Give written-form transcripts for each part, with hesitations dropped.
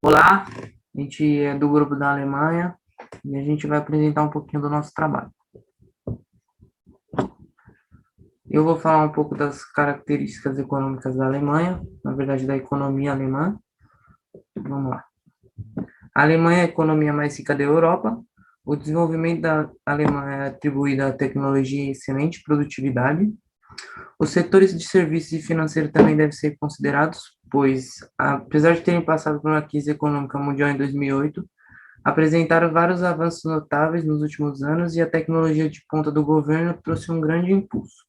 Olá, a gente é do grupo da Alemanha e a gente vai apresentar um pouquinho do nosso trabalho. Eu vou falar um pouco das características econômicas da Alemanha, na verdade da economia alemã. Vamos lá. A Alemanha é a economia mais rica da Europa. O desenvolvimento da Alemanha é atribuído à tecnologia e excelente produtividade. Os setores de serviços e financeiro também devem ser considerados, pois, apesar de terem passado por uma crise econômica mundial em 2008, apresentaram vários avanços notáveis nos últimos anos e a tecnologia de ponta do governo trouxe um grande impulso.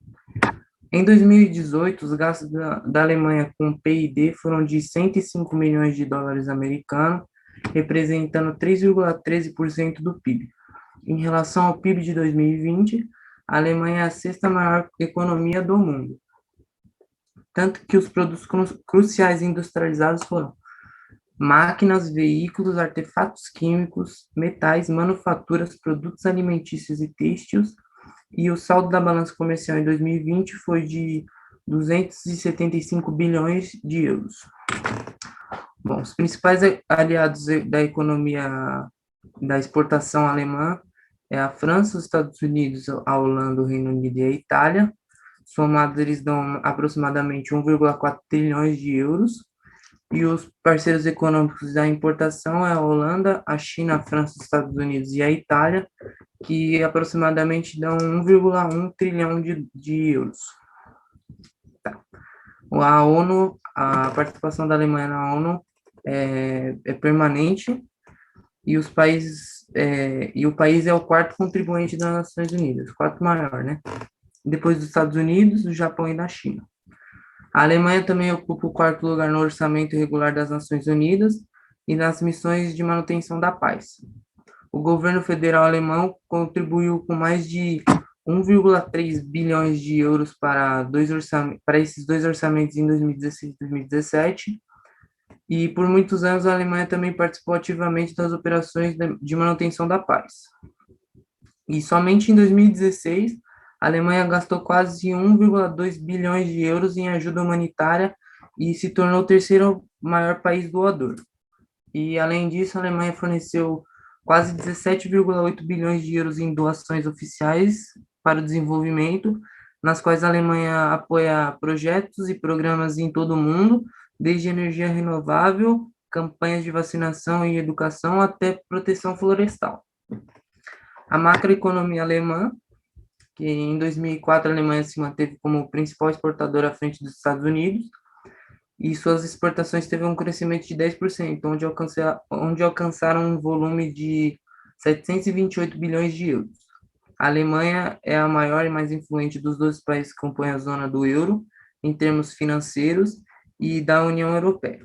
Em 2018, os gastos da Alemanha com PID foram de 105 milhões de dólares americanos, representando 3,13% do PIB. Em relação ao PIB de 2020, a Alemanha é a sexta maior economia do mundo, tanto que os produtos cruciais industrializados foram máquinas, veículos, artefatos químicos, metais, manufaturas, produtos alimentícios e têxteis, e o saldo da balança comercial em 2020 foi de 275 bilhões de euros. Bom, os principais aliados da economia da exportação alemã é a França, os Estados Unidos, a Holanda, o Reino Unido e a Itália. Somados, eles dão aproximadamente 1,4 trilhões de euros. E os parceiros econômicos da importação é a Holanda, a China, a França, os Estados Unidos e a Itália, que aproximadamente dão 1,1 trilhão de euros. Tá. A ONU, a participação da Alemanha na ONU é permanente e o país é o quarto contribuinte das Nações Unidas, quarto maior, né? Depois dos Estados Unidos, do Japão e da China. A Alemanha também ocupa o quarto lugar no orçamento regular das Nações Unidas e nas missões de manutenção da paz. O governo federal alemão contribuiu com mais de 1,3 bilhões de euros para esses dois orçamentos em 2016 e 2017. E por muitos anos a Alemanha também participou ativamente das operações de manutenção da paz. E somente em 2016 a Alemanha gastou quase 1,2 bilhões de euros em ajuda humanitária e se tornou o terceiro maior país doador. E, além disso, a Alemanha forneceu quase 17,8 bilhões de euros em doações oficiais para o desenvolvimento, nas quais a Alemanha apoia projetos e programas em todo o mundo, desde energia renovável, campanhas de vacinação e educação, até proteção florestal. A macroeconomia alemã, que em 2004 a Alemanha se manteve como principal exportadora à frente dos Estados Unidos, e suas exportações teve um crescimento de 10%, onde alcançaram um volume de 728 bilhões de euros. A Alemanha é a maior e mais influente dos 12 países que compõem a zona do euro, em termos financeiros, e da União Europeia.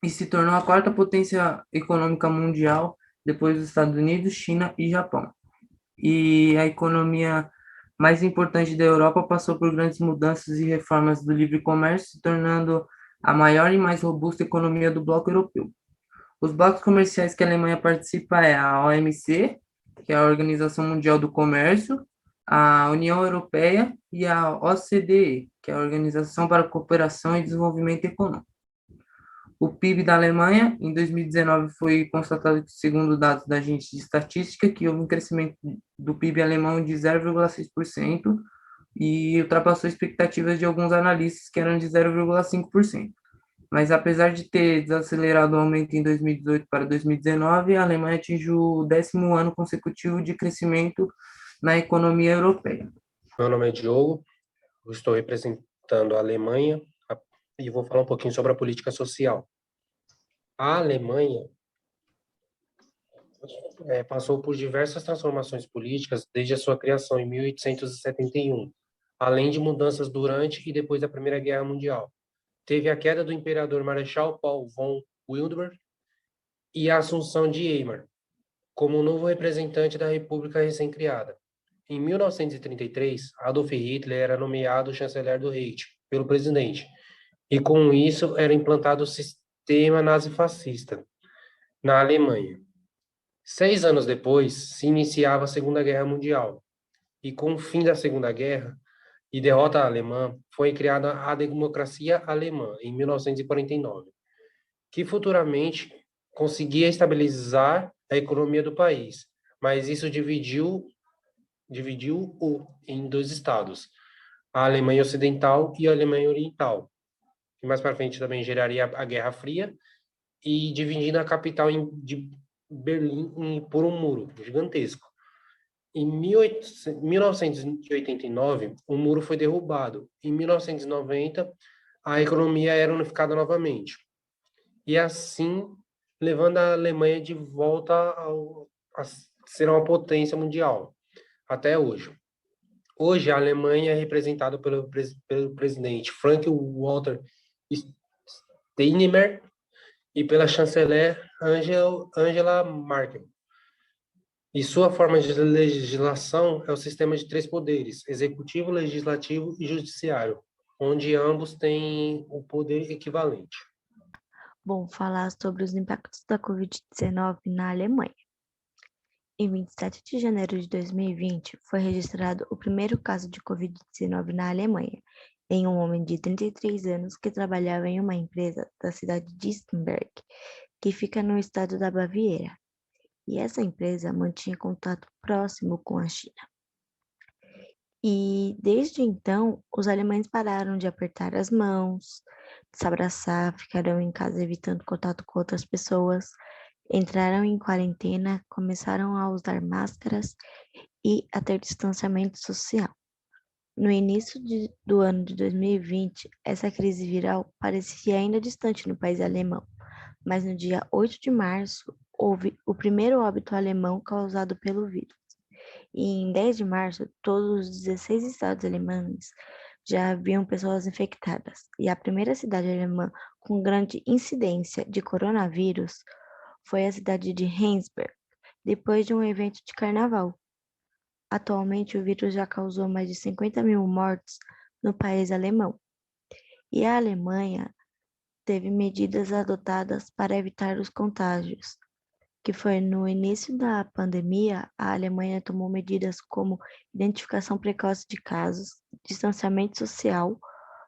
E se tornou a quarta potência econômica mundial, depois dos Estados Unidos, China e Japão. E a economia mais importante da Europa passou por grandes mudanças e reformas do livre comércio, se tornando a maior e mais robusta economia do bloco europeu. Os blocos comerciais que a Alemanha participa é a OMC, que é a Organização Mundial do Comércio, a União Europeia e a OCDE, que é a Organização para a Cooperação e Desenvolvimento Econômico. O PIB da Alemanha, em 2019, foi constatado, segundo dados da Agência de Estatística, que houve um crescimento do PIB alemão de 0,6% e ultrapassou expectativas de alguns analistas, que eram de 0,5%. Mas, apesar de ter desacelerado o aumento em 2018 para 2019, a Alemanha atingiu o 10º ano consecutivo de crescimento na economia europeia. Meu nome é Diogo, eu estou representando a Alemanha e vou falar um pouquinho sobre a política social. A Alemanha passou por diversas transformações políticas desde a sua criação em 1871, além de mudanças durante e depois da Primeira Guerra Mundial. Teve a queda do imperador Marechal Paul von Hindenburg e a assunção de Weimar como novo representante da República recém-criada. Em 1933, Adolf Hitler era nomeado chanceler do Reich pelo presidente, e com isso era implantado o sistema nazifascista na Alemanha. 6 anos depois, se iniciava a Segunda Guerra Mundial, e com o fim da Segunda Guerra e derrota alemã, foi criada a democracia alemã, em 1949, que futuramente conseguia estabilizar a economia do país, mas isso dividiu-o em dois estados, a Alemanha Ocidental e a Alemanha Oriental, que mais para frente também geraria a Guerra Fria, e dividindo a capital de Berlim por um muro gigantesco. Em 1989, o muro foi derrubado. Em 1990, a economia era unificada novamente. E assim, levando a Alemanha de volta a ser uma potência mundial, até hoje. Hoje, a Alemanha é representada pelo presidente Frank-Walter Steinmeier e pela chanceler Angela Merkel. E sua forma de legislação é o sistema de três poderes: executivo, legislativo e judiciário, onde ambos têm o poder equivalente. Bom, falar sobre os impactos da Covid-19 na Alemanha. Em 27 de janeiro de 2020, foi registrado o primeiro caso de Covid-19 na Alemanha, em um homem de 33 anos que trabalhava em uma empresa da cidade de Isenberg, que fica no estado da Baviera. E essa empresa mantinha contato próximo com a China. E desde então, os alemães pararam de apertar as mãos, de se abraçar, ficaram em casa evitando contato com outras pessoas, entraram em quarentena, começaram a usar máscaras e a ter distanciamento social. No início do ano de 2020, essa crise viral parecia ainda distante no país alemão, mas no dia 8 de março, houve o primeiro óbito alemão causado pelo vírus. E em 10 de março, todos os 16 estados alemães já haviam pessoas infectadas. E a primeira cidade alemã com grande incidência de coronavírus foi a cidade de Heinsberg, depois de um evento de carnaval. Atualmente, o vírus já causou mais de 50 mil mortes no país alemão. E a Alemanha teve medidas adotadas para evitar os contágios, que foi no início da pandemia, a Alemanha tomou medidas como identificação precoce de casos, distanciamento social,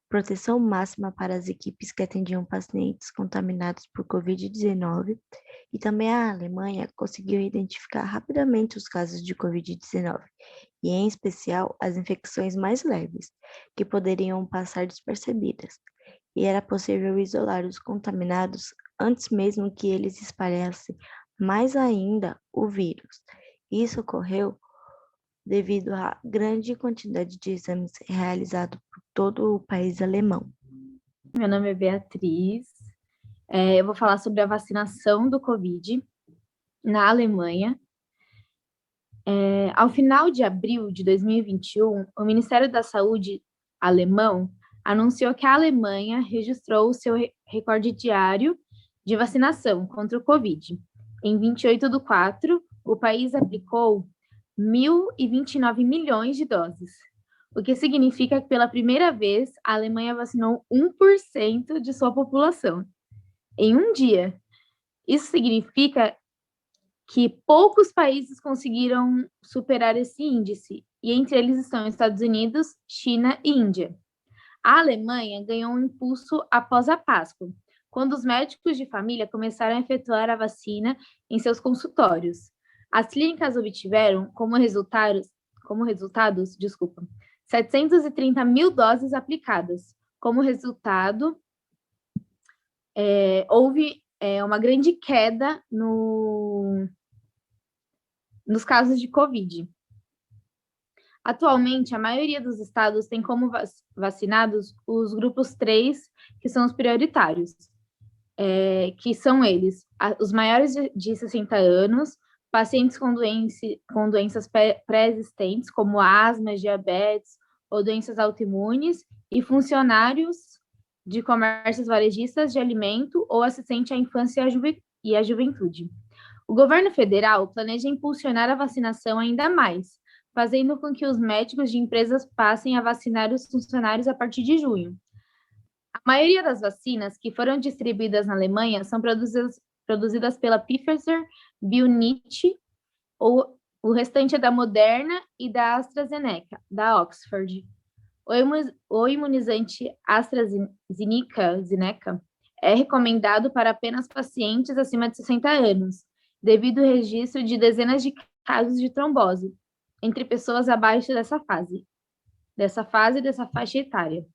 proteção máxima para as equipes que atendiam pacientes contaminados por Covid-19, e também a Alemanha conseguiu identificar rapidamente os casos de Covid-19, e em especial as infecções mais leves, que poderiam passar despercebidas, e era possível isolar os contaminados antes mesmo que eles espalhassem mais ainda o vírus. Isso ocorreu devido à grande quantidade de exames realizados por todo o país alemão. Meu nome é Beatriz. Eu vou falar sobre a vacinação do Covid na Alemanha. Ao final de abril de 2021, o Ministério da Saúde alemão anunciou que a Alemanha registrou o seu recorde diário de vacinação contra o Covid. Em 28 de 4, o país aplicou 1.029 milhões de doses, o que significa que pela primeira vez a Alemanha vacinou 1% de sua população em um dia. Isso significa que poucos países conseguiram superar esse índice, e entre eles estão Estados Unidos, China e Índia. A Alemanha ganhou um impulso após a Páscoa, quando os médicos de família começaram a efetuar a vacina em seus consultórios. As clínicas obtiveram como resultados, 730 mil doses aplicadas. Como resultado, houve uma grande queda nos casos de Covid. Atualmente, a maioria dos estados tem como vacinados os grupos 3, que são os prioritários, que são eles, os maiores de 60 anos, pacientes com doenças pré-existentes, como asma, diabetes ou doenças autoimunes, e funcionários de comércios varejistas de alimento ou assistente à infância e à juventude. O governo federal planeja impulsionar a vacinação ainda mais, fazendo com que os médicos de empresas passem a vacinar os funcionários a partir de junho. A maioria das vacinas que foram distribuídas na Alemanha são produzidas pela Pfizer, BioNTech, ou o restante é da Moderna e da AstraZeneca, da Oxford. O imunizante AstraZeneca é recomendado para apenas pacientes acima de 60 anos, devido ao registro de dezenas de casos de trombose entre pessoas abaixo dessa faixa etária.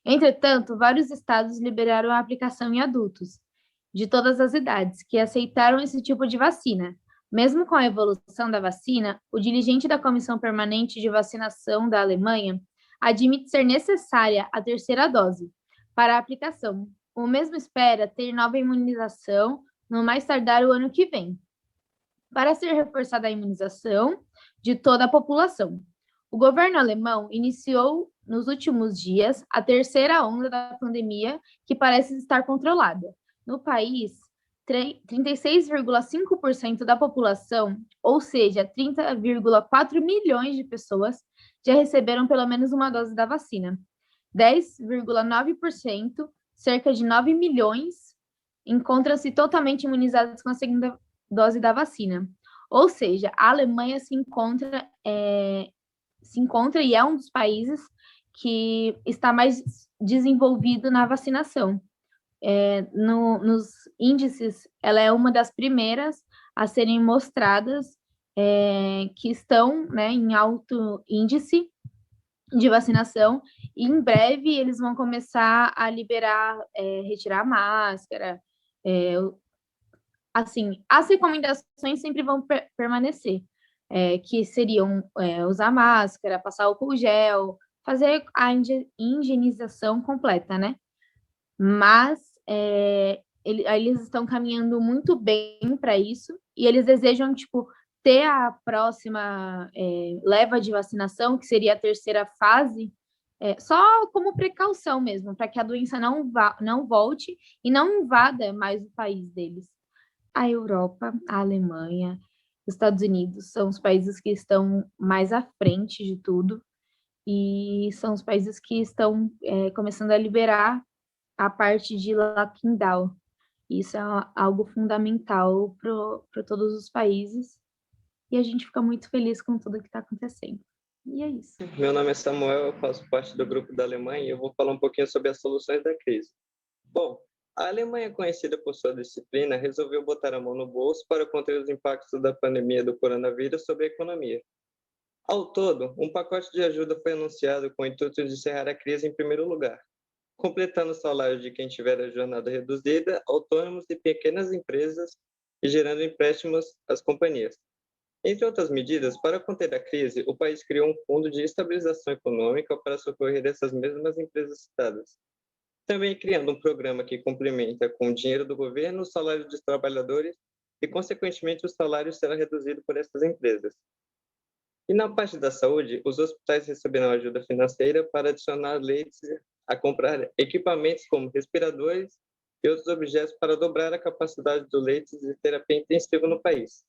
Entretanto, vários estados liberaram a aplicação em adultos de todas as idades que aceitaram esse tipo de vacina. Mesmo com a evolução da vacina, o dirigente da Comissão Permanente de Vacinação da Alemanha admite ser necessária a terceira dose para a aplicação. O mesmo espera ter nova imunização no mais tardar o ano que vem, para ser reforçada a imunização de toda a população. O governo alemão iniciou nos últimos dias a terceira onda da pandemia, que parece estar controlada. No país, 36,5% da população, ou seja, 30,4 milhões de pessoas, já receberam pelo menos uma dose da vacina. 10,9%, cerca de 9 milhões, encontram-se totalmente imunizados com a segunda dose da vacina. Ou seja, a Alemanha se encontra e é um dos países que está mais desenvolvido na vacinação. Nos índices, ela é uma das primeiras a serem mostradas que estão, né, em alto índice de vacinação, e em breve eles vão começar a liberar, retirar a máscara, assim, as recomendações sempre vão permanecer, que seriam usar máscara, passar álcool gel, fazer a higienização completa, né? Mas eles estão caminhando muito bem para isso, e eles desejam, tipo, ter a próxima leva de vacinação, que seria a terceira fase, só como precaução mesmo, para que a doença não volte e não invada mais o país deles. A Europa, a Alemanha, os Estados Unidos são os países que estão mais à frente de tudo, e são os países que estão começando a liberar a parte de lockdown. Isso é algo fundamental para todos os países, e a gente fica muito feliz com tudo que está acontecendo. E é isso. Meu nome é Samuel, eu faço parte do grupo da Alemanha e eu vou falar um pouquinho sobre as soluções da crise. Bom, a Alemanha, conhecida por sua disciplina, resolveu botar a mão no bolso para conter os impactos da pandemia do coronavírus sobre a economia. Ao todo, um pacote de ajuda foi anunciado com o intuito de encerrar a crise em primeiro lugar, completando o salário de quem tiver a jornada reduzida, autônomos e pequenas empresas e gerando empréstimos às companhias. Entre outras medidas, para conter a crise, o país criou um fundo de estabilização econômica para socorrer essas mesmas empresas citadas. Também criando um programa que complementa com o dinheiro do governo o salário dos trabalhadores e, consequentemente, o salário será reduzido por essas empresas. E na parte da saúde, os hospitais receberão ajuda financeira para adicionar leitos a comprar equipamentos como respiradores e outros objetos para dobrar a capacidade dos leitos de terapia intensiva no país.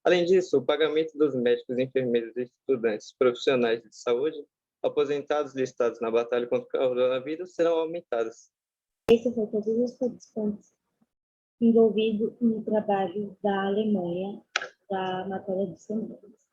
Além disso, o pagamento dos médicos, enfermeiros e estudantes profissionais de saúde aposentados listados na batalha contra o coronavírus serão aumentados. Esses são todos os participantes envolvidos no trabalho da Alemanha da matéria de semestres.